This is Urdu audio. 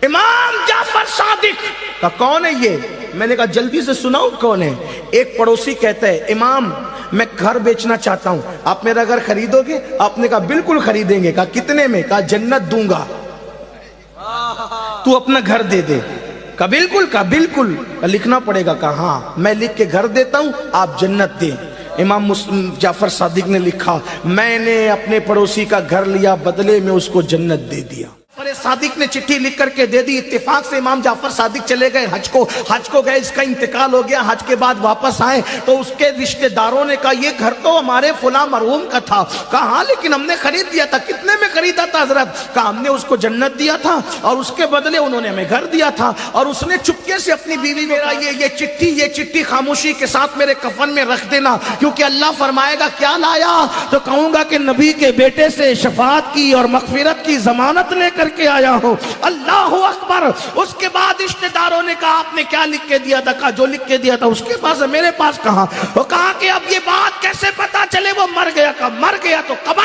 امام جعفر صادق کا کون ہے یہ؟ میں نے کہا جلدی سے سناؤ کون ہے؟ ایک پڑوسی کہتا ہے امام میں گھر بیچنا چاہتا ہوں، آپ میرا گھر خریدو گے؟ آپ نے کہا بالکل خریدیں گے۔ کہا کتنے میں؟ کہا جنت دوں گا، تو اپنا گھر دے دے۔ کہا بالکل، کہا بالکل، لکھنا پڑے گا؟ کہا ہاں میں لکھ کے گھر دیتا ہوں، آپ جنت دیں۔ امام جعفر صادق نے لکھا میں نے اپنے پڑوسی کا گھر لیا، بدلے میں اس کو جنت دے دیا۔ جعفر صادق نے چٹھی لکھ کر کے دے دی۔ اتفاق سے امام جعفر صادق چلے گئے حج کو گئے، اس کا انتقال ہو گیا۔ حج کے بعد واپس آئے تو اس کے رشتہ داروں نے کہا یہ گھر تو ہمارے فلاں مرحوم کا تھا۔ کہا ہاں لیکن ہم نے خرید دیا تھا۔ کتنے میں خریدا تھا حضرت؟ کہا ہم نے اس کو جنت دیا تھا اور اس کے بدلے انہوں نے ہمیں گھر دیا تھا۔ اور اس نے چپکے سے اپنی بیوی میرا یہ چٹھی خاموشی کے ساتھ میرے کفن میں رکھ دینا، کیونکہ اللہ فرمائے گا کیا لایا؟ تو کہوں گا کہ نبی کے بیٹے سے شفاعت کی اور مغفرت کی ضمانت لے کر کے آیا ہوں۔ اللہ اکبر۔ اس کے بعد رشتہ داروں نے کہا آپ نے کیا لکھ کے دیا تھا؟ کہا جو لکھ کے دیا تھا اس کے پاس ہے، میرے پاس کہاں؟ وہ کہا کہ اب یہ بات کیسے پتا چلے وہ مر گیا؟ کہا مر گیا تو قبر